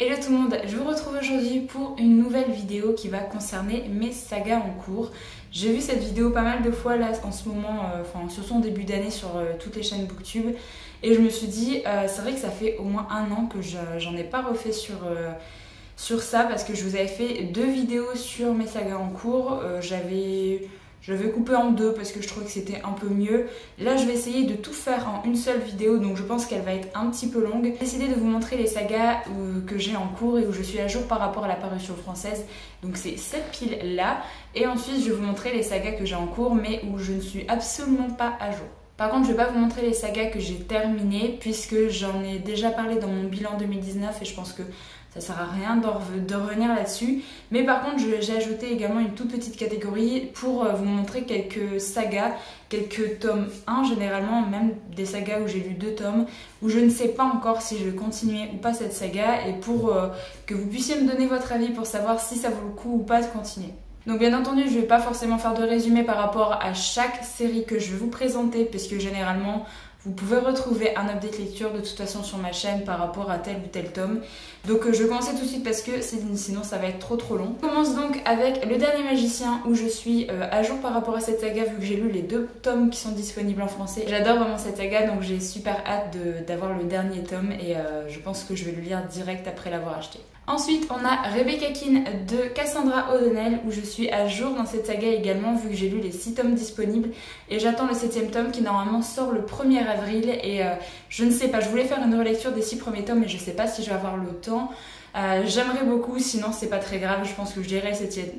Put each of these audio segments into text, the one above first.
Hello tout le monde, je vous retrouve aujourd'hui pour une nouvelle vidéo qui va concerner mes sagas en cours. J'ai vu cette vidéo pas mal de fois là en ce moment, surtout en début d'année sur toutes les chaînes Booktube. Et je me suis dit, c'est vrai que ça fait au moins un an que j'en ai pas refait sur ça parce que je vous avais fait deux vidéos sur mes sagas en cours. Je l'avais coupé en deux parce que je trouvais que c'était un peu mieux. Là, je vais essayer de tout faire en une seule vidéo, donc je pense qu'elle va être un petit peu longue. J'ai décidé de vous montrer les sagas que j'ai en cours et où je suis à jour par rapport à la parution française. Donc c'est cette pile-là. Et ensuite, je vais vous montrer les sagas que j'ai en cours, mais où je ne suis absolument pas à jour. Par contre, je ne vais pas vous montrer les sagas que j'ai terminées, puisque j'en ai déjà parlé dans mon bilan 2019 et je pense que ça sert à rien de revenir là-dessus. Mais par contre, j'ai ajouté également une toute petite catégorie pour vous montrer quelques sagas, quelques tomes 1 généralement, même des sagas où j'ai lu 2 tomes, où je ne sais pas encore si je vais continuer ou pas cette saga, et pour que vous puissiez me donner votre avis pour savoir si ça vaut le coup ou pas de continuer. Donc bien entendu, je ne vais pas forcément faire de résumé par rapport à chaque série que je vais vous présenter, puisque généralement, vous pouvez retrouver un update lecture de toute façon sur ma chaîne par rapport à tel ou tel tome. Donc je vais commencer tout de suite parce que sinon ça va être trop long. Je commence donc avec Le Dernier Magicien, où je suis à jour par rapport à cette saga vu que j'ai lu les 2 tomes qui sont disponibles en français. J'adore vraiment cette saga, donc j'ai super hâte d'avoir le dernier tome et je pense que je vais le lire direct après l'avoir acheté. Ensuite, on a Rebecca Keane de Cassandra O'Donnell, où je suis à jour dans cette saga également, vu que j'ai lu les 6 tomes disponibles. Et j'attends le 7e tome qui normalement sort le 1er avril. Et je ne sais pas, je voulais faire une relecture des 6 premiers tomes, mais je ne sais pas si je vais avoir le temps. J'aimerais beaucoup, sinon c'est pas très grave, je pense que je lirai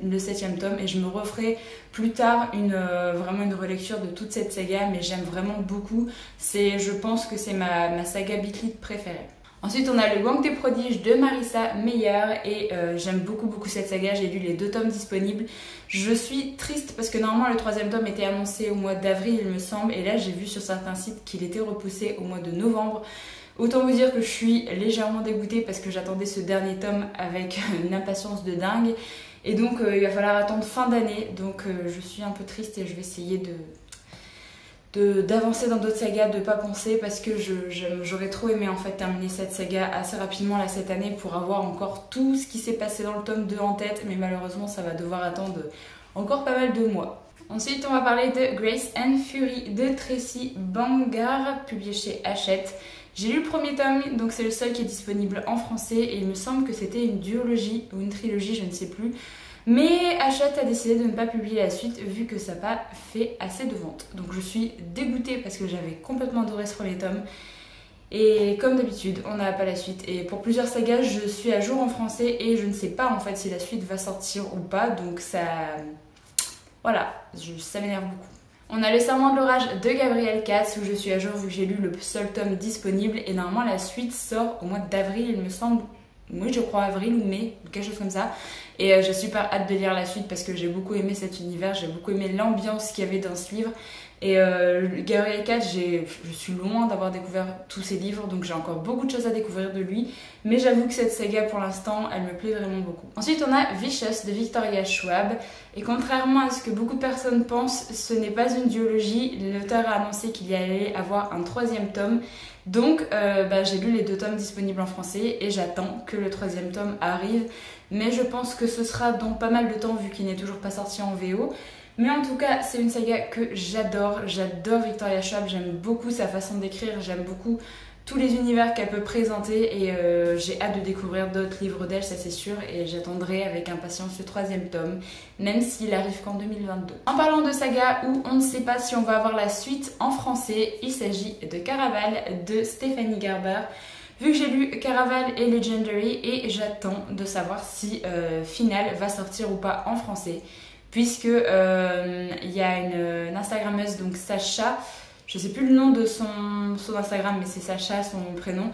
le 7e tome et je me referai plus tard vraiment une relecture de toute cette saga, mais j'aime vraiment beaucoup. Je pense que c'est ma saga Beat Lit préférée. Ensuite, on a Le Gang des Prodiges de Marissa Meyer et j'aime beaucoup cette saga. J'ai lu les 2 tomes disponibles. Je suis triste parce que normalement le 3e tome était annoncé au mois d'avril, il me semble, et là j'ai vu sur certains sites qu'il était repoussé au mois de novembre. Autant vous dire que je suis légèrement dégoûtée parce que j'attendais ce dernier tome avec une impatience de dingue. Et donc il va falloir attendre fin d'année. Donc je suis un peu triste et je vais essayer d'avancer dans d'autres sagas, de pas penser, parce que j'aurais trop aimé en fait terminer cette saga assez rapidement là cette année pour avoir encore tout ce qui s'est passé dans le tome 2 en tête, mais malheureusement ça va devoir attendre encore pas mal de mois. Ensuite on va parler de Grace and Fury de Tracy Bangard, publié chez Hachette. J'ai lu le 1er tome, donc c'est le seul qui est disponible en français et il me semble que c'était une duologie ou une trilogie, je ne sais plus. Mais Hachette a décidé de ne pas publier la suite vu que ça n'a pas fait assez de ventes. Donc je suis dégoûtée parce que j'avais complètement adoré ce 1er tome. Et comme d'habitude, on n'a pas la suite. Et pour plusieurs sagas, je suis à jour en français et je ne sais pas en fait si la suite va sortir ou pas. Donc ça... Voilà, ça m'énerve beaucoup. On a Le Serment de l'Orage de Gabriel Katz, où je suis à jour vu que j'ai lu le seul tome disponible. Et normalement la suite sort au mois d'avril, il me semble. Oui, je crois avril ou mai, quelque chose comme ça. Et j'ai super hâte de lire la suite parce que j'ai beaucoup aimé cet univers, j'ai beaucoup aimé l'ambiance qu'il y avait dans ce livre. Et Gabriel Katz, je suis loin d'avoir découvert tous ses livres, donc j'ai encore beaucoup de choses à découvrir de lui. Mais j'avoue que cette saga, pour l'instant, elle me plaît vraiment beaucoup. Ensuite, on a Vicious de Victoria Schwab. Et contrairement à ce que beaucoup de personnes pensent, ce n'est pas une duologie. L'auteur a annoncé qu'il y allait avoir un 3e tome. Donc j'ai lu les 2 tomes disponibles en français et j'attends que le 3e tome arrive. Mais je pense que ce sera dans pas mal de temps vu qu'il n'est toujours pas sorti en VO. Mais en tout cas, c'est une saga que j'adore. J'adore Victoria Schwab, j'aime beaucoup sa façon d'écrire, j'aime beaucoup tous les univers qu'elle peut présenter et j'ai hâte de découvrir d'autres livres d'elle, ça c'est sûr, et j'attendrai avec impatience le 3e tome, même s'il arrive qu'en 2022. En parlant de saga où on ne sait pas si on va avoir la suite en français, il s'agit de Caraval de Stéphanie Garber. Vu que j'ai lu Caraval et Legendary et j'attends de savoir si Final va sortir ou pas en français, puisque il y a une Instagrammeuse, donc Sacha, je sais plus le nom de son Instagram, mais c'est Sacha, son prénom,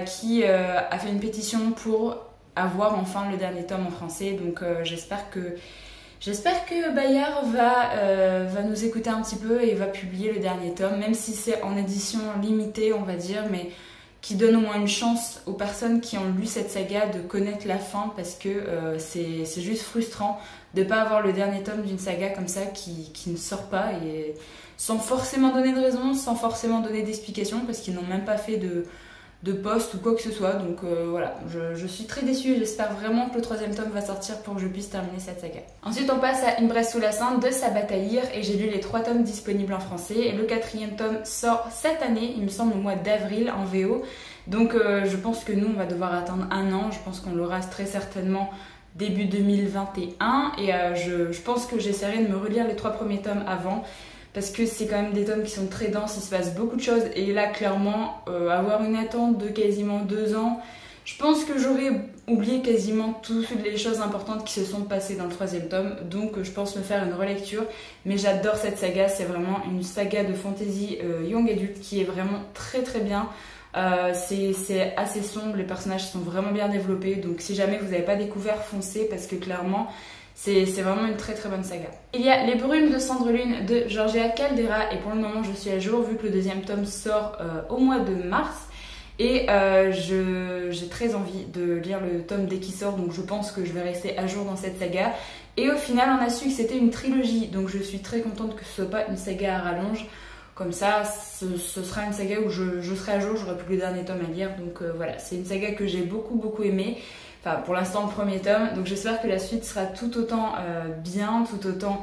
qui a fait une pétition pour avoir enfin le dernier tome en français. Donc j'espère que Bayard va nous écouter un petit peu et va publier le dernier tome, même si c'est en édition limitée, on va dire, mais qui donne au moins une chance aux personnes qui ont lu cette saga de connaître la fin, parce que c'est juste frustrant de ne pas avoir le dernier tome d'une saga comme ça qui ne sort pas, et sans forcément donner de raison, sans forcément donner d'explication, parce qu'ils n'ont même pas fait de post ou quoi que ce soit. Donc voilà, je suis très déçue. J'espère vraiment que le 3e tome va sortir pour que je puisse terminer cette saga. Ensuite, on passe à Une Bresse sous la Cendre de Sabaa Tahir et j'ai lu les 3 tomes disponibles en français. Et le 4e tome sort cette année, il me semble au mois d'avril en VO. Donc je pense que nous, on va devoir attendre 1 an. Je pense qu'on l'aura très certainement début 2021. Et je pense que j'essaierai de me relire les 3 premiers tomes avant. Parce que c'est quand même des tomes qui sont très denses, il se passe beaucoup de choses. Et là, clairement, avoir une attente de quasiment 2 ans, je pense que j'aurais oublié quasiment toutes les choses importantes qui se sont passées dans le 3e tome. Donc je pense me faire une relecture. Mais j'adore cette saga, c'est vraiment une saga de fantasy young adulte qui est vraiment très très bien. C'est assez sombre, les personnages sont vraiment bien développés. Donc si jamais vous n'avez pas découvert, foncez parce que clairement... c'est vraiment une très très bonne saga. Il y a Les Brumes de Cendrelune de Georgia Caldera et pour le moment je suis à jour vu que le 2e tome sort au mois de mars et j'ai très envie de lire le tome dès qu'il sort, donc je pense que je vais rester à jour dans cette saga. Et au final on a su que c'était une trilogie, donc je suis très contente que ce soit pas une saga à rallonge. Comme ça, ce sera une saga où je serai à jour, j'aurai plus que le dernier tome à lire. Donc voilà, c'est une saga que j'ai beaucoup aimée. Enfin, pour l'instant, le 1er tome. Donc j'espère que la suite sera tout autant bien, tout autant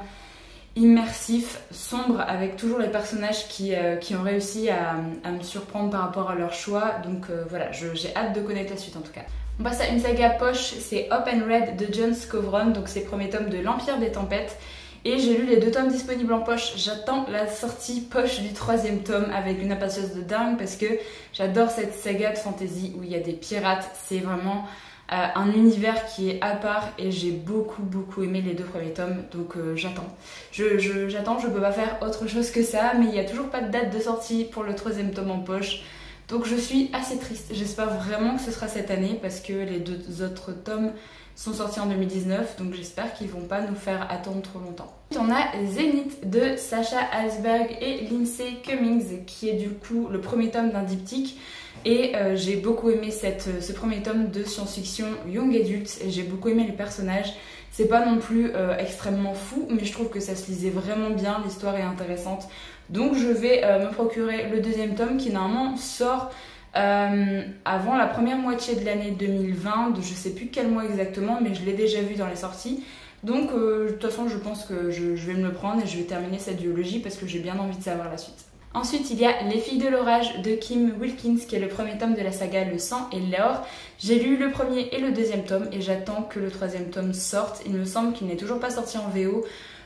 immersif, sombre, avec toujours les personnages qui ont réussi à me surprendre par rapport à leur choix. Donc voilà, j'ai hâte de connaître la suite en tout cas. On passe à une saga poche, c'est Hope and Red de John Scovron. Donc c'est le 1er tome de l'Empire des Tempêtes. Et j'ai lu les 2 tomes disponibles en poche. J'attends la sortie poche du 3e tome avec une impatience de dingue parce que j'adore cette saga de fantasy où il y a des pirates. C'est vraiment un univers qui est à part et j'ai beaucoup aimé les 2 premiers tomes. Donc j'attends. J'attends, je peux pas faire autre chose que ça, mais il n'y a toujours pas de date de sortie pour le 3e tome en poche. Donc je suis assez triste. J'espère vraiment que ce sera cette année parce que les 2 autres tomes sont sortis en 2019, donc j'espère qu'ils vont pas nous faire attendre trop longtemps. On a Zénith de Sasha Alsberg et Lindsay Cummings, qui est du coup le 1er tome d'un diptyque. Et j'ai beaucoup aimé ce 1er tome de science-fiction young adulte, et j'ai beaucoup aimé les personnages. C'est pas non plus extrêmement fou, mais je trouve que ça se lisait vraiment bien, l'histoire est intéressante. Donc je vais me procurer le 2e tome qui normalement sort avant la première moitié de l'année 2020, je sais plus quel mois exactement, mais je l'ai déjà vu dans les sorties. Donc de toute façon je pense que je vais me le prendre et je vais terminer cette duologie parce que j'ai bien envie de savoir la suite. Ensuite il y a Les Filles de l'Orage de Kim Wilkins qui est le 1er tome de la saga Le Sang et l'Or. J'ai lu le 1er et le 2e tome et j'attends que le 3e tome sorte. Il me semble qu'il n'est toujours pas sorti en VO.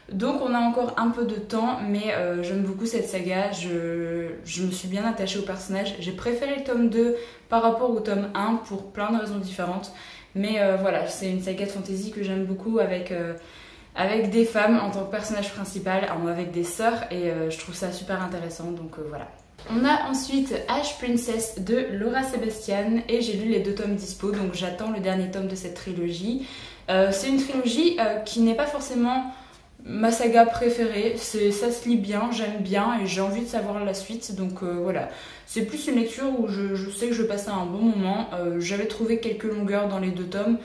Donc on a encore un peu de temps, mais j'aime beaucoup cette saga, je me suis bien attachée au personnage. J'ai préféré le tome 2 par rapport au tome 1 pour plein de raisons différentes. Mais voilà, c'est une saga de fantasy que j'aime beaucoup avec des femmes en tant que personnage principal, avec des sœurs, et je trouve ça super intéressant, donc voilà. On a ensuite Ash Princess de Laura Sebastian et j'ai lu les 2 tomes dispo, donc j'attends le dernier tome de cette trilogie. C'est une trilogie qui n'est pas forcément ma saga préférée, ça se lit bien, j'aime bien et j'ai envie de savoir la suite, donc voilà. C'est plus une lecture où je sais que je passais un bon moment, j'avais trouvé quelques longueurs dans les 2 tomes,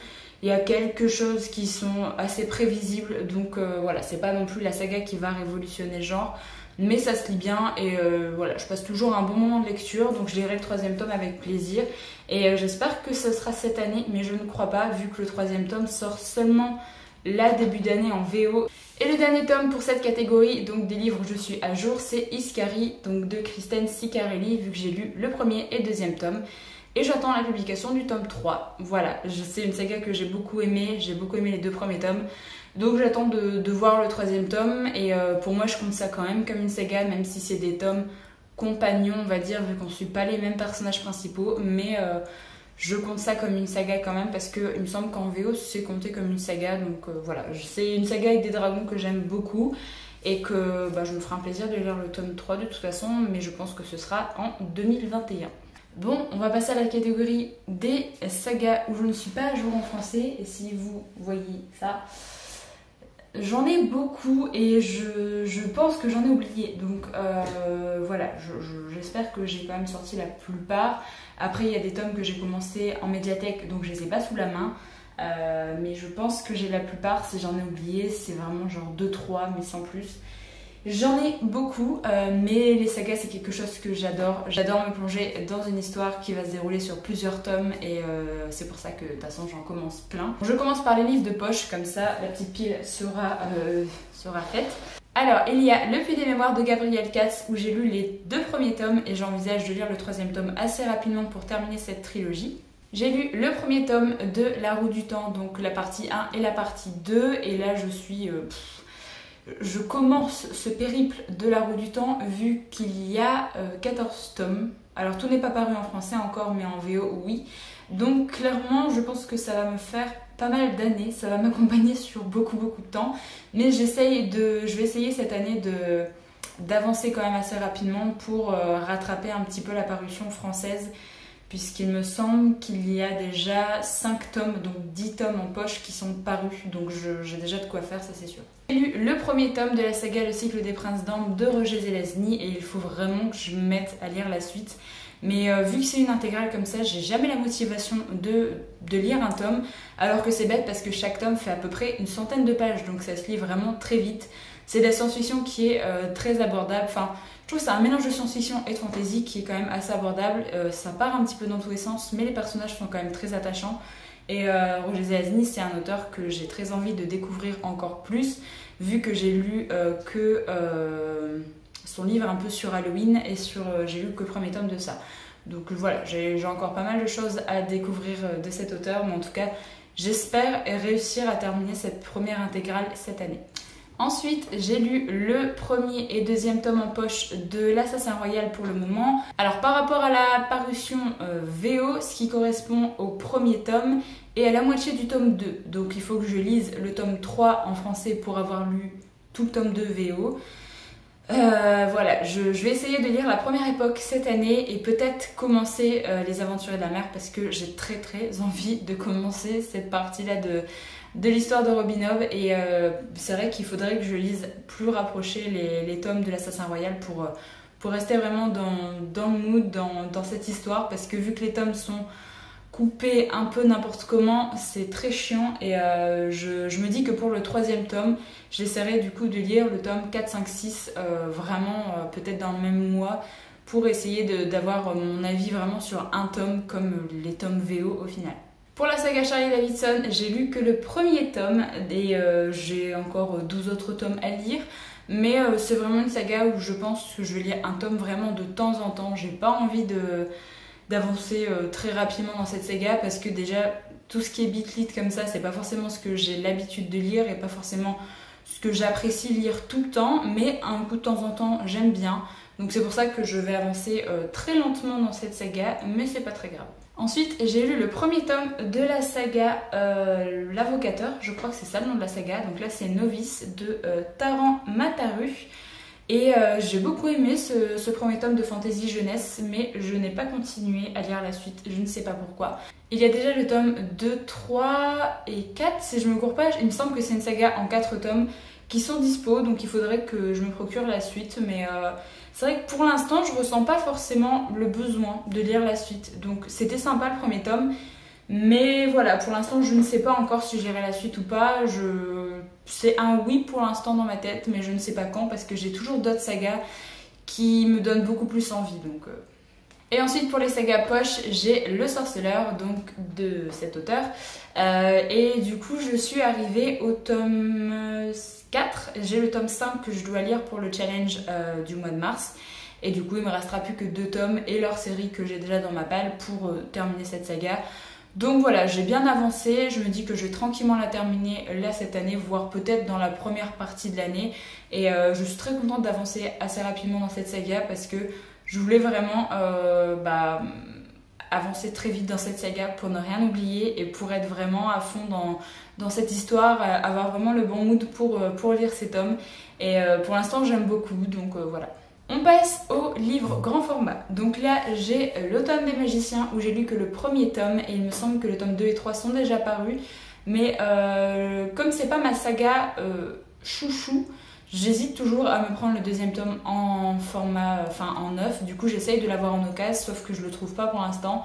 il y a quelques choses qui sont assez prévisibles, donc voilà, c'est pas non plus la saga qui va révolutionner le genre, mais ça se lit bien et voilà, je passe toujours un bon moment de lecture, donc je lirai le 3e tome avec plaisir et j'espère que ce sera cette année, mais je ne crois pas vu que le 3e tome sort seulement là début d'année en VO. Et le dernier tome pour cette catégorie, donc des livres où je suis à jour, c'est Iscari, donc de Kristen Ciccarelli, vu que j'ai lu le 1er et 2e tome. Et j'attends la publication du tome 3. Voilà, c'est une saga que j'ai beaucoup aimé les 2 premiers tomes. Donc j'attends de voir le 3e tome, et pour moi je compte ça quand même comme une saga, même si c'est des tomes compagnons, on va dire, vu qu'on ne suit pas les mêmes personnages principaux, mais je compte ça comme une saga quand même parce qu'il me semble qu'en VO c'est compté comme une saga, donc voilà, c'est une saga avec des dragons que j'aime beaucoup et que je me ferai un plaisir de lire le tome 3 de toute façon, mais je pense que ce sera en 2021. Bon, on va passer à la catégorie des sagas où je ne suis pas à jour en français, et si vous voyez ça, j'en ai beaucoup et je pense que j'en ai oublié, donc voilà, j'espère que j'ai quand même sorti la plupart. Après il y a des tomes que j'ai commencé en médiathèque, donc je les ai pas sous la main, mais je pense que j'ai la plupart. Si j'en ai oublié, c'est vraiment genre 2-3 mais sans plus. J'en ai beaucoup, mais les sagas c'est quelque chose que j'adore. J'adore me plonger dans une histoire qui va se dérouler sur plusieurs tomes et c'est pour ça que de toute façon j'en commence plein. Je commence par les livres de poche, comme ça la petite pile sera faite. Alors, il y a Le Puits des Mémoires de Gabriel Katz où j'ai lu les 2 premiers tomes et j'envisage de lire le 3e tome assez rapidement pour terminer cette trilogie. J'ai lu le 1er tome de La Roue du Temps, donc la partie 1 et la partie 2 et là je commence ce périple de La Roue du Temps vu qu'il y a 14 tomes. Alors tout n'est pas paru en français encore, mais en VO oui. Donc clairement je pense que ça va me faire pas mal d'années, ça va m'accompagner sur beaucoup de temps. Mais je vais essayer cette année d'avancer quand même assez rapidement pour rattraper un petit peu la parution française. Puisqu'il me semble qu'il y a déjà 5 tomes, donc 10 tomes en poche qui sont parus. Donc j'ai déjà de quoi faire, ça c'est sûr. J'ai lu le 1er tome de la saga Le Cycle des Princes d'Ambre de Roger Zelazny et il faut vraiment que je me mette à lire la suite. Mais vu que c'est une intégrale comme ça, j'ai jamais la motivation de lire un tome. Alors que c'est bête parce que chaque tome fait à peu près une centaine de pages, donc ça se lit vraiment très vite. C'est de la science-fiction qui est très abordable. Enfin, je trouve que c'est un mélange de science-fiction et de fantasy qui est quand même assez abordable. Ça part un petit peu dans tous les sens, mais les personnages sont quand même très attachants. Et Roger Zelazny, c'est un auteur que j'ai très envie de découvrir encore plus, vu que j'ai lu son livre un peu sur Halloween et j'ai lu que le 1er tome de ça. Donc voilà, j'ai encore pas mal de choses à découvrir de cet auteur, mais en tout cas, j'espère réussir à terminer cette première intégrale cette année. Ensuite, j'ai lu le 1er et 2e tome en poche de l'Assassin Royal pour le moment. Alors par rapport à la parution VO, ce qui correspond au 1er tome et à la moitié du tome 2. Donc il faut que je lise le tome 3 en français pour avoir lu tout le tome 2 VO. Voilà, je vais essayer de lire la première époque cette année et peut-être commencer les Aventuriers de la Mer parce que j'ai très envie de commencer cette partie-là de l'histoire de Robin Hobb et c'est vrai qu'il faudrait que je lise plus rapproché les tomes de l'Assassin Royal pour rester vraiment dans le mood, dans cette histoire parce que vu que les tomes sont coupés un peu n'importe comment, c'est très chiant et je me dis que pour le 3e tome, j'essaierai du coup de lire le tome 4, 5, 6 vraiment peut-être dans le même mois pour essayer d'avoir mon avis vraiment sur un tome comme les tomes VO au final. Pour la saga Charlie Davidson, j'ai lu que le 1er tome et j'ai encore 12 autres tomes à lire. Mais c'est vraiment une saga où je pense que je vais lire un tome vraiment de temps en temps. J'ai pas envie d'avancer très rapidement dans cette saga parce que déjà tout ce qui est bitlit comme ça, c'est pas forcément ce que j'ai l'habitude de lire et pas forcément ce que j'apprécie lire tout le temps. Mais un coup de temps en temps, j'aime bien. Donc c'est pour ça que je vais avancer très lentement dans cette saga, mais c'est pas très grave. Ensuite, j'ai lu le 1er tome de la saga L'Avocateur, je crois que c'est ça le nom de la saga. Donc là, c'est Novice de Taran Mataru. Et j'ai beaucoup aimé ce 1er tome de fantasy jeunesse, mais je n'ai pas continué à lire la suite, je ne sais pas pourquoi. Il y a déjà le tome 2, 3 et 4, si je me gourre pas, il me semble que c'est une saga en 4 tomes qui sont dispo, donc il faudrait que je me procure la suite, mais c'est vrai que pour l'instant je ressens pas forcément le besoin de lire la suite, donc c'était sympa le 1er tome, mais voilà, pour l'instant je ne sais pas encore si j'irai la suite ou pas, c'est un oui pour l'instant dans ma tête, mais je ne sais pas quand, parce que j'ai toujours d'autres sagas qui me donnent beaucoup plus envie, donc... Et ensuite pour les sagas poche, j'ai Le Sorceleur, donc de cet auteur. Et du coup je suis arrivée au tome 4. J'ai le tome 5 que je dois lire pour le challenge du mois de mars. Et du coup il me restera plus que 2 tomes et leur série que j'ai déjà dans ma palle pour terminer cette saga. Donc voilà, j'ai bien avancé, je me dis que je vais tranquillement la terminer là cette année, voire peut-être dans la première partie de l'année. Et je suis très contente d'avancer assez rapidement dans cette saga parce que je voulais vraiment avancer très vite dans cette saga pour ne rien oublier et pour être vraiment à fond dans cette histoire, avoir vraiment le bon mood pour lire ces tomes. Et pour l'instant j'aime beaucoup, donc voilà. On passe au livre grand format. Donc là j'ai l'Automne des magiciens où j'ai lu que le 1er tome et il me semble que le tome 2 et 3 sont déjà parus. Mais comme c'est pas ma saga chouchou, j'hésite toujours à me prendre le 2e tome en format, en neuf. Du coup j'essaye de l'avoir en occasion, sauf que je le trouve pas pour l'instant.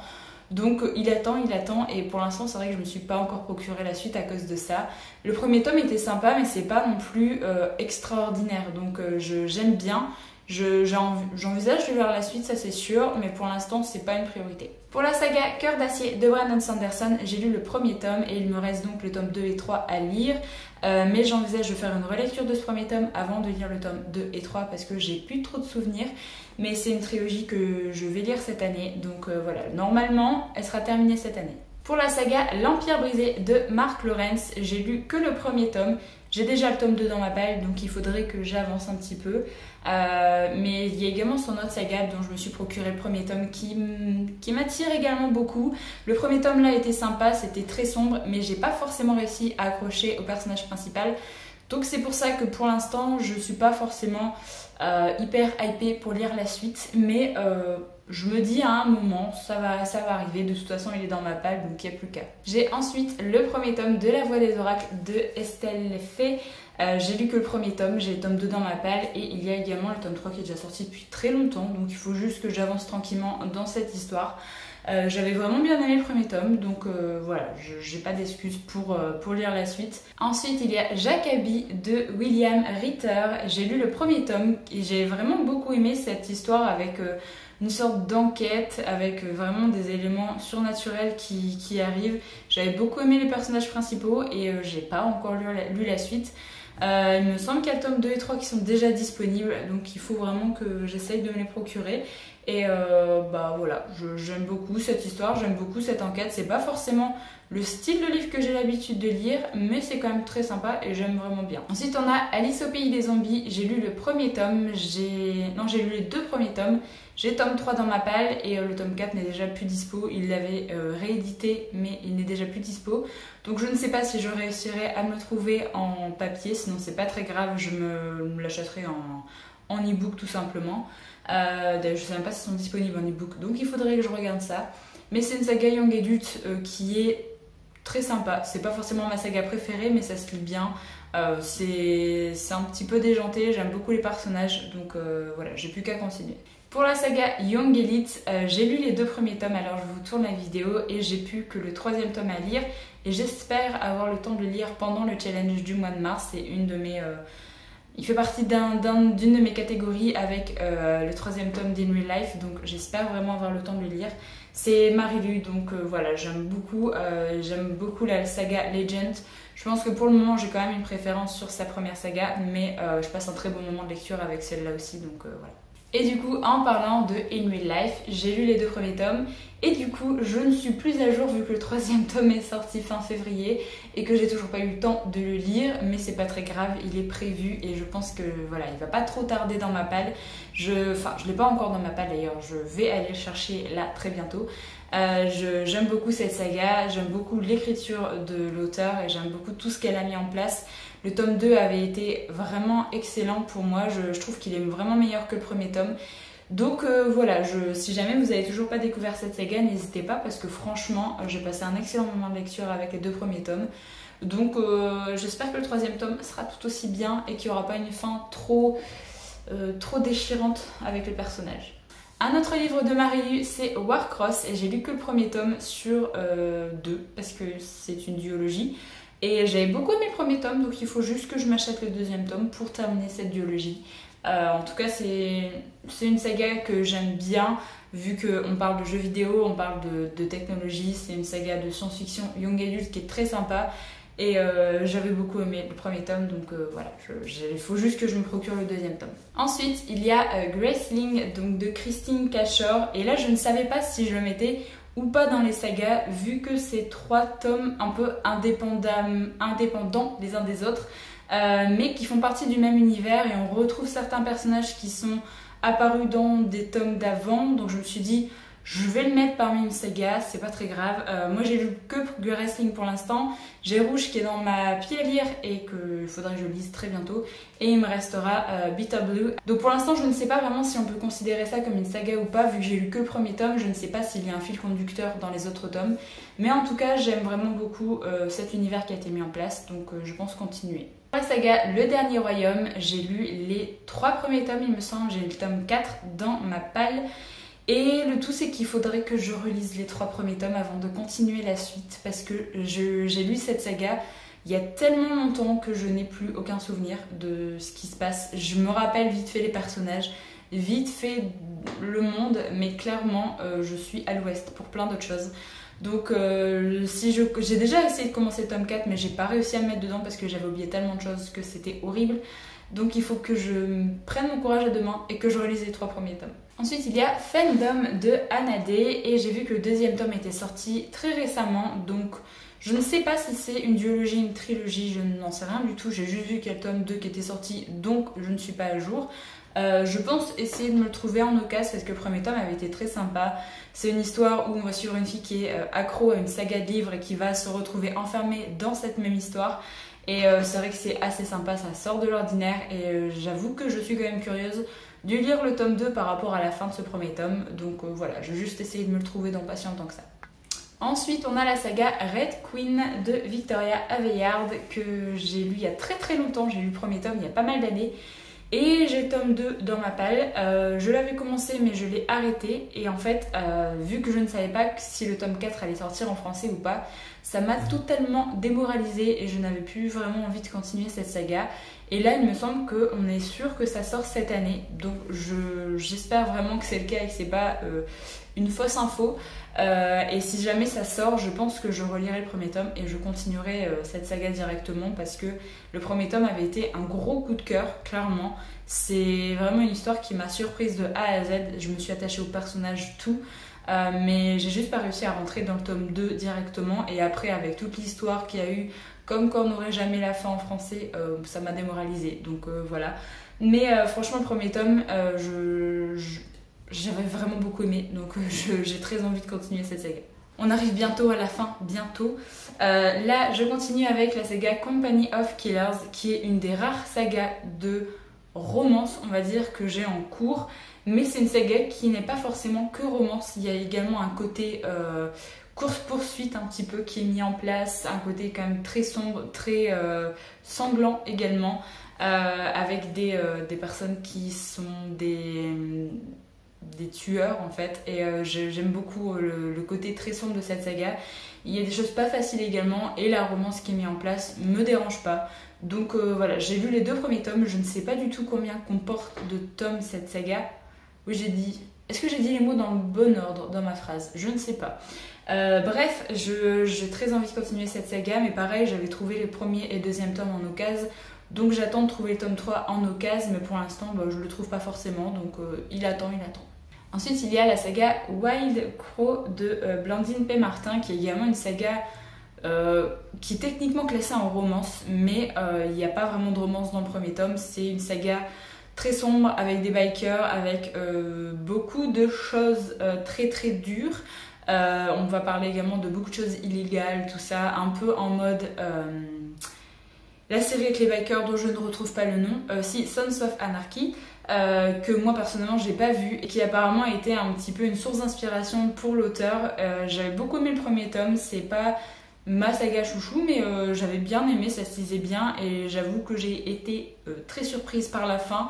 Donc il attend, et pour l'instant c'est vrai que je me suis pas encore procuré la suite à cause de ça. Le premier tome était sympa, mais c'est pas non plus extraordinaire, donc j'aime bien. J'envisage de lire la suite, ça c'est sûr, mais pour l'instant c'est pas une priorité. Pour la saga Cœur d'acier de Brandon Sanderson, j'ai lu le premier tome et il me reste donc le tome 2 et 3 à lire. Mais j'envisage de faire une relecture de ce premier tome avant de lire le tome 2 et 3 parce que j'ai plus trop de souvenirs. Mais c'est une trilogie que je vais lire cette année, donc voilà, normalement elle sera terminée cette année. Pour la saga L'Empire brisé de Mark Lawrence, j'ai lu que le premier tome. J'ai déjà le tome 2 dans ma palle, donc il faudrait que j'avance un petit peu. Mais il y a également son autre saga dont je me suis procuré le premier tome qui m'attire également beaucoup. Le premier tome là était sympa, c'était très sombre, mais j'ai pas forcément réussi à accrocher au personnage principal. Donc c'est pour ça que pour l'instant je suis pas forcément hyper hypée pour lire la suite, mais je me dis à un moment ça va arriver, de toute façon il est dans ma palle donc il n'y a plus qu'à. J'ai ensuite le premier tome de La Voix des Oracles de Estelle Fay. J'ai lu que le premier tome, j'ai le tome 2 dans ma palle et il y a également le tome 3 qui est déjà sorti depuis très longtemps, donc il faut juste que j'avance tranquillement dans cette histoire. J'avais vraiment bien aimé le premier tome, donc voilà, j'ai pas d'excuses pour lire la suite. Ensuite, il y a Jacobi de William Ritter. J'ai lu le premier tome et j'ai vraiment beaucoup aimé cette histoire avec une sorte d'enquête, avec vraiment des éléments surnaturels qui arrivent. J'avais beaucoup aimé les personnages principaux et j'ai pas encore lu la suite. Il me semble qu'il y a le tome 2 et 3 qui sont déjà disponibles, donc il faut vraiment que j'essaye de me les procurer. Et bah voilà, j'aime beaucoup cette histoire, j'aime beaucoup cette enquête. C'est pas forcément le style de livre que j'ai l'habitude de lire, mais c'est quand même très sympa et j'aime vraiment bien. Ensuite on a Alice au pays des zombies. J'ai lu le premier tome, j'ai lu les 2 premiers tomes. J'ai le tome 3 dans ma palle et le tome 4 n'est déjà plus dispo. Il l'avait réédité mais il n'est déjà plus dispo. Donc je ne sais pas si je réussirai à me le trouver en papier, sinon c'est pas très grave, je me l'achèterai en e-book tout simplement. D'ailleurs je sais même pas s'ils sont disponibles en e-book, donc il faudrait que je regarde ça. Mais c'est une saga Young Adult qui est très sympa. C'est pas forcément ma saga préférée mais ça se lit bien. C'est un petit peu déjanté, j'aime beaucoup les personnages, donc voilà, j'ai plus qu'à continuer. Pour la saga Young Elite, j'ai lu les 2 premiers tomes, alors je vous tourne la vidéo et j'ai plus que le 3e tome à lire et j'espère avoir le temps de le lire pendant le challenge du mois de mars. C'est une de mes... il fait partie d'une de mes catégories avec le 3e tome d'In Real Life, donc j'espère vraiment avoir le temps de le lire. C'est Marilu, donc voilà, j'aime beaucoup la saga Legend. Je pense que pour le moment j'ai quand même une préférence sur sa première saga, mais je passe un très bon moment de lecture avec celle-là aussi, donc voilà. Et du coup, en parlant de In Real Life, j'ai lu les 2 premiers tomes et du coup, je ne suis plus à jour vu que le 3e tome est sorti fin février et que j'ai toujours pas eu le temps de le lire, mais c'est pas très grave, il est prévu et je pense que voilà, il va pas trop tarder dans ma palle. Je l'ai pas encore dans ma palle d'ailleurs, je vais aller le chercher là très bientôt. J'aime beaucoup cette saga, j'aime beaucoup l'écriture de l'auteur et j'aime beaucoup tout ce qu'elle a mis en place. Le tome 2 avait été vraiment excellent pour moi, je trouve qu'il est vraiment meilleur que le premier tome. Donc voilà, si jamais vous n'avez toujours pas découvert cette saga, n'hésitez pas parce que franchement, j'ai passé un excellent moment de lecture avec les 2 premiers tomes. Donc j'espère que le 3e tome sera tout aussi bien et qu'il n'y aura pas une fin trop déchirante avec les personnages. Un autre livre de Marilu, c'est Warcross et j'ai lu que le premier tome sur 2 parce que c'est une duologie. Et j'avais beaucoup aimé le premier tome, donc il faut juste que je m'achète le 2e tome pour terminer cette duologie. En tout cas, c'est une saga que j'aime bien, vu qu'on parle de jeux vidéo, on parle de technologie, c'est une saga de science-fiction young adult qui est très sympa. Et j'avais beaucoup aimé le premier tome, donc voilà, il faut juste que je me procure le 2e tome. Ensuite, il y a Graceling, donc de Christine Cashore, et là je ne savais pas si je le mettais ou pas dans les sagas, vu que c'est 3 tomes un peu indépendants les uns des autres, mais qui font partie du même univers et on retrouve certains personnages qui sont apparus dans des tomes d'avant, donc je me suis dit je vais le mettre parmi une saga, c'est pas très grave. Moi j'ai lu que Graceling pour l'instant, j'ai Rouge qui est dans ma pile à lire et qu'il faudrait que je lise très bientôt, et il me restera Bitter Blue. Donc pour l'instant je ne sais pas vraiment si on peut considérer ça comme une saga ou pas, vu que j'ai lu que le premier tome, je ne sais pas s'il y a un fil conducteur dans les autres tomes, mais en tout cas j'aime vraiment beaucoup cet univers qui a été mis en place, donc je pense continuer. Pour la saga Le Dernier Royaume, j'ai lu les 3 premiers tomes il me semble, j'ai lu le tome 4 dans ma palle. Et le tout, c'est qu'il faudrait que je relise les 3 premiers tomes avant de continuer la suite, parce que j'ai lu cette saga il y a tellement longtemps que je n'ai plus aucun souvenir de ce qui se passe. Je me rappelle vite fait les personnages, vite fait le monde, mais clairement je suis à l'ouest pour plein d'autres choses. Donc j'ai déjà essayé de commencer le tome 4, mais j'ai pas réussi à me mettre dedans parce que j'avais oublié tellement de choses que c'était horrible. Donc il faut que je prenne mon courage à deux mains et que je relise les 3 premiers tomes. Ensuite il y a Fandom de Anna D, et j'ai vu que le 2e tome était sorti très récemment, donc je ne sais pas si c'est une duologie, une trilogie, je n'en sais rien du tout. J'ai juste vu qu'il y a le tome 2 qui était sorti, donc je ne suis pas à jour. Je pense essayer de me le trouver en occasion parce que le premier tome avait été très sympa. C'est une histoire où on va suivre une fille qui est accro à une saga de livres et qui va se retrouver enfermée dans cette même histoire. Et c'est vrai que c'est assez sympa, ça sort de l'ordinaire, et j'avoue que je suis quand même curieuse de lire le tome 2 par rapport à la fin de ce premier tome. Donc voilà, je vais juste essayer de me le trouver dans pas si longtemps que ça. Ensuite, on a la saga Red Queen de Victoria Aveyard que j'ai lu il y a très longtemps. J'ai lu le premier tome il y a pas mal d'années. Et j'ai le tome 2 dans ma palle. Je l'avais commencé mais je l'ai arrêté. Et en fait, vu que je ne savais pas si le tome 4 allait sortir en français ou pas, ça m'a totalement démoralisée et je n'avais plus vraiment envie de continuer cette saga. Et là, il me semble qu'on est sûr que ça sort cette année. Donc j'espère vraiment que c'est le cas et que c'est pas une fausse info. Et si jamais ça sort, je pense que je relirai le premier tome et je continuerai cette saga directement parce que le premier tome avait été un gros coup de cœur, clairement. C'est vraiment une histoire qui m'a surprise de A à Z. Je me suis attachée au personnage, tout. Mais j'ai juste pas réussi à rentrer dans le tome 2 directement. Et après, avec toute l'histoire qu'il y a eu, comme quand on n'aurait jamais la fin en français, ça m'a démoralisée. Donc voilà. Mais franchement, le premier tome, j'avais vraiment beaucoup aimé, donc j'ai très envie de continuer cette saga. On arrive bientôt à la fin, bientôt. Là, je continue avec la saga Company of Killers, qui est une des rares sagas de romance, on va dire, que j'ai en cours. Mais c'est une saga qui n'est pas forcément que romance, il y a également un côté course-poursuite un petit peu qui est mis en place, un côté quand même très sombre, très sanglant également, avec des personnes qui sont des tueurs en fait, et j'aime beaucoup le côté très sombre de cette saga. Il y a des choses pas faciles également, et la romance qui est mise en place me dérange pas. Donc voilà, j'ai lu les 2 premiers tomes, je ne sais pas du tout combien comporte de tomes cette saga. Oui, j'ai dit... Est-ce que j'ai dit les mots dans le bon ordre dans ma phrase? Je ne sais pas. Bref, j'ai très envie de continuer cette saga, mais pareil, j'avais trouvé les premiers et 2e tomes en occasion. Donc j'attends de trouver le tome 3 en occasion, mais pour l'instant je le trouve pas forcément, donc il attend. Ensuite il y a la saga Wild Crow de Blandine P. Martin, qui est également une saga qui est techniquement classée en romance, mais il n'y a pas vraiment de romance dans le premier tome. C'est une saga très sombre avec des bikers, avec beaucoup de choses très dures. On va parler également de beaucoup de choses illégales, tout ça, un peu en mode... la série avec les bikers dont je ne retrouve pas le nom, si Sons of Anarchy, que moi personnellement j'ai pas vu et qui apparemment a été un petit peu une source d'inspiration pour l'auteur. J'avais beaucoup aimé le premier tome, c'est pas ma saga chouchou, mais j'avais bien aimé, ça se lisait bien, et j'avoue que j'ai été très surprise par la fin,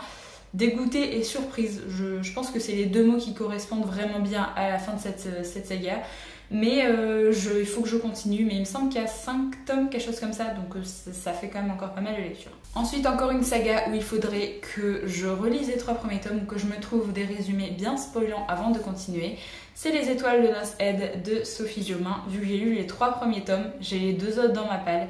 dégoûtée et surprise. Je pense que c'est les 2 mots qui correspondent vraiment bien à la fin de cette saga. Mais il faut que je continue, mais il me semble qu'il y a 5 tomes, quelque chose comme ça, donc ça fait quand même encore pas mal de lecture. Ensuite, encore une saga où il faudrait que je relise les 3 premiers tomes ou que je me trouve des résumés bien spoilants avant de continuer. C'est Les Étoiles de Nos Head de Sophie Jobin. Vu que j'ai lu les 3 premiers tomes, j'ai les 2 autres dans ma palle.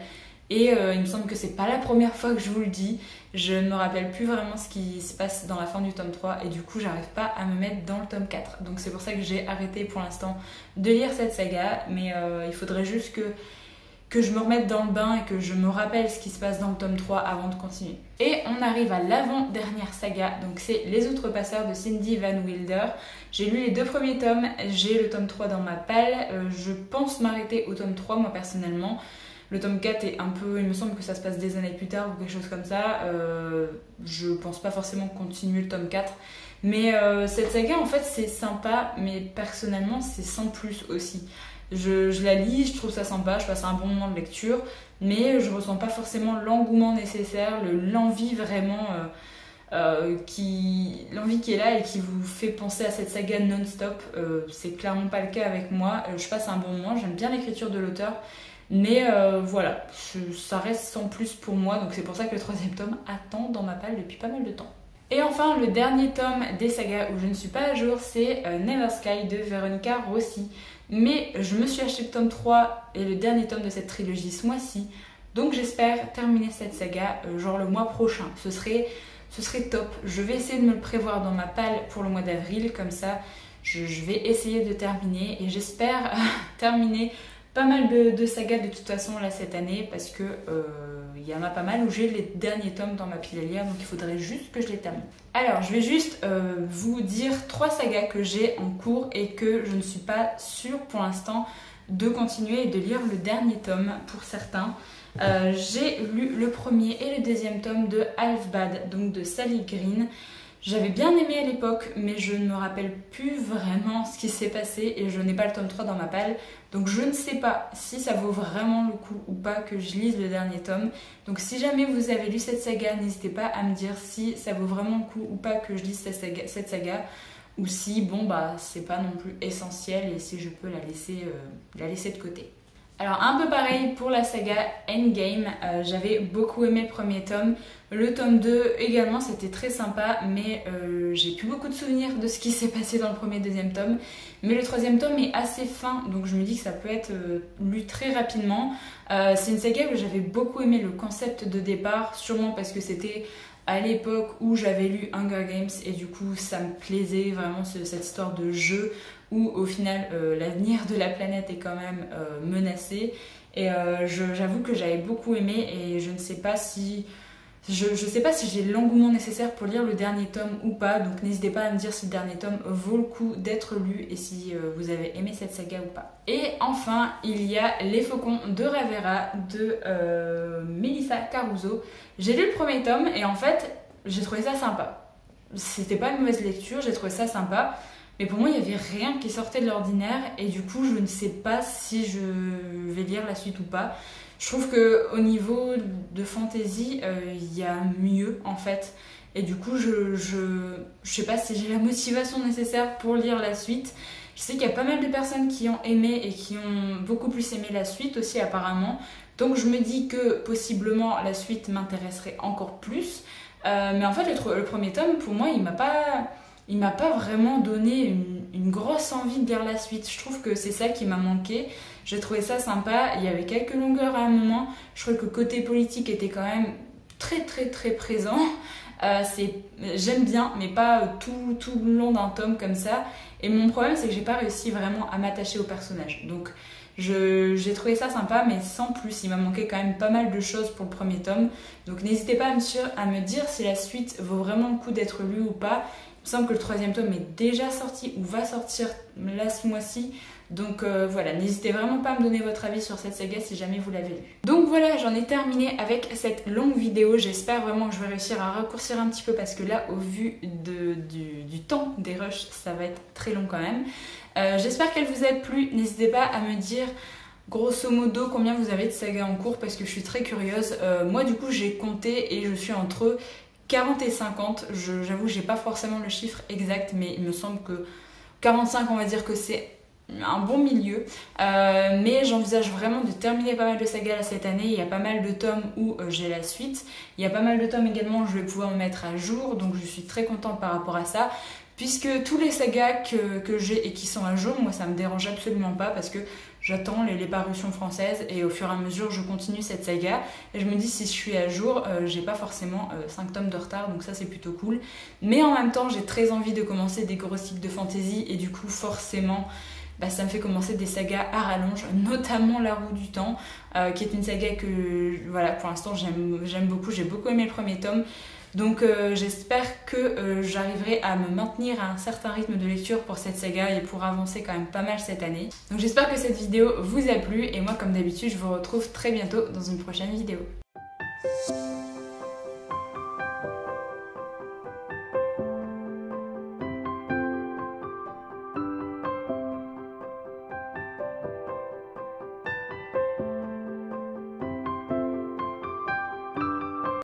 Et il me semble que c'est pas la première fois que je vous le dis. Je ne me rappelle plus vraiment ce qui se passe dans la fin du tome 3 et du coup j'arrive pas à me mettre dans le tome 4. Donc c'est pour ça que j'ai arrêté pour l'instant de lire cette saga, mais il faudrait juste que je me remette dans le bain et que je me rappelle ce qui se passe dans le tome 3 avant de continuer. Et on arrive à l'avant-dernière saga, donc c'est Les Outrepasseurs de Cindy Van Wilder. J'ai lu les 2 premiers tomes, j'ai le tome 3 dans ma palle. Je pense m'arrêter au tome 3 moi personnellement. Le tome 4 est un peu... Il me semble que ça se passe des années plus tard ou quelque chose comme ça. Je pense pas forcément continuer le tome 4. Mais cette saga, en fait, c'est sympa, mais personnellement, c'est sans plus aussi. Je la lis, je trouve ça sympa, je passe un bon moment de lecture, mais je ressens pas forcément l'engouement nécessaire, l'envie vraiment l'envie qui est là et qui vous fait penser à cette saga non-stop. C'est clairement pas le cas avec moi. Je passe un bon moment, j'aime bien l'écriture de l'auteur, mais voilà, ça reste sans plus pour moi, donc c'est pour ça que le 3e tome attend dans ma palle depuis pas mal de temps. Et enfin, le dernier tome des sagas où je ne suis pas à jour, c'est Never Sky de Veronica Rossi. Mais je me suis acheté le tome 3 et le dernier tome de cette trilogie ce mois-ci, donc j'espère terminer cette saga genre le mois prochain. Ce serait top. Je vais essayer de me le prévoir dans ma palle pour le mois d'avril, comme ça je vais essayer de terminer et j'espère terminer pas mal de sagas de toute façon là cette année, parce que il y en a pas mal où j'ai les derniers tomes dans ma pile à lire, donc il faudrait juste que je les termine. Alors je vais juste vous dire 3 sagas que j'ai en cours et que je ne suis pas sûre pour l'instant de continuer et de lire le dernier tome pour certains. J'ai lu le premier et le 2e tome de Half-Bad, donc de Sally Green. J'avais bien aimé à l'époque, mais je ne me rappelle plus vraiment ce qui s'est passé et je n'ai pas le tome 3 dans ma palle. Donc je ne sais pas si ça vaut vraiment le coup ou pas que je lise le dernier tome. Donc si jamais vous avez lu cette saga, n'hésitez pas à me dire si ça vaut vraiment le coup ou pas que je lise cette saga. Ou si, bon bah, c'est pas non plus essentiel et si je peux la laisser de côté. Alors un peu pareil pour la saga Endgame, j'avais beaucoup aimé le premier tome. Le tome 2 également, c'était très sympa, mais j'ai plus beaucoup de souvenirs de ce qui s'est passé dans le premier et 2e tome. Mais le 3e tome est assez fin, donc je me dis que ça peut être lu très rapidement. C'est une saga où j'avais beaucoup aimé le concept de départ, sûrement parce que c'était à l'époque où j'avais lu Hunger Games et du coup ça me plaisait vraiment cette histoire de jeu où au final l'avenir de la planète est quand même menacé, et j'avoue que j'avais beaucoup aimé et je ne sais pas si j'ai l'engouement nécessaire pour lire le dernier tome ou pas, donc n'hésitez pas à me dire si le dernier tome vaut le coup d'être lu et si vous avez aimé cette saga ou pas. Et enfin, il y a Les Faucons de Ravera de Melissa Caruso. J'ai lu le premier tome et en fait, j'ai trouvé ça sympa. C'était pas une mauvaise lecture, j'ai trouvé ça sympa. Mais pour moi, il n'y avait rien qui sortait de l'ordinaire et du coup, je ne sais pas si je vais lire la suite ou pas. Je trouve qu'au niveau de fantasy, il y a mieux en fait. Et du coup, je sais pas si j'ai la motivation nécessaire pour lire la suite. Je sais qu'il y a pas mal de personnes qui ont aimé et qui ont beaucoup plus aimé la suite aussi apparemment. Donc je me dis que possiblement la suite m'intéresserait encore plus. Mais en fait, le premier tome, pour moi, il m'a pas vraiment donné une grosse envie de lire la suite. Je trouve que c'est ça qui m'a manqué. J'ai trouvé ça sympa. Il y avait quelques longueurs à un moment. Je trouvais que le côté politique était quand même très très très présent. J'aime bien, mais pas tout le long d'un tome comme ça. Et mon problème, c'est que j'ai pas réussi vraiment à m'attacher au personnage. Donc j'ai trouvé ça sympa, mais sans plus. Il m'a manqué quand même pas mal de choses pour le premier tome. Donc n'hésitez pas à me dire si la suite vaut vraiment le coup d'être lue ou pas. Il me semble que le 3e tome est déjà sorti ou va sortir là ce mois-ci. Donc voilà, n'hésitez vraiment pas à me donner votre avis sur cette saga si jamais vous l'avez lue. Donc voilà, j'en ai terminé avec cette longue vidéo. J'espère vraiment que je vais réussir à raccourcir un petit peu parce que là, au vu du temps des rushs, ça va être très long quand même. J'espère qu'elle vous a plu. N'hésitez pas à me dire grosso modo combien vous avez de sagas en cours parce que je suis très curieuse. Moi du coup j'ai compté et je suis entre 40 et 50. J'avoue j'ai pas forcément le chiffre exact, mais il me semble que 45 on va dire que c'est un bon milieu, mais j'envisage vraiment de terminer pas mal de sagas là, cette année. Il y a pas mal de tomes où j'ai la suite, il y a pas mal de tomes également où je vais pouvoir me mettre à jour, donc je suis très contente par rapport à ça, puisque tous les sagas que j'ai et qui sont à jour, moi ça me dérange absolument pas parce que j'attends les parutions françaises et au fur et à mesure je continue cette saga et je me dis si je suis à jour, j'ai pas forcément 5 tomes de retard, donc ça c'est plutôt cool. Mais en même temps j'ai très envie de commencer des gros cycles de fantasy et du coup forcément ça me fait commencer des sagas à rallonge, notamment La Roue du Temps, qui est une saga que voilà, pour l'instant j'aime beaucoup, j'ai beaucoup aimé le premier tome. Donc j'espère que j'arriverai à me maintenir à un certain rythme de lecture pour cette saga et pour avancer quand même pas mal cette année. Donc j'espère que cette vidéo vous a plu et moi comme d'habitude je vous retrouve très bientôt dans une prochaine vidéo.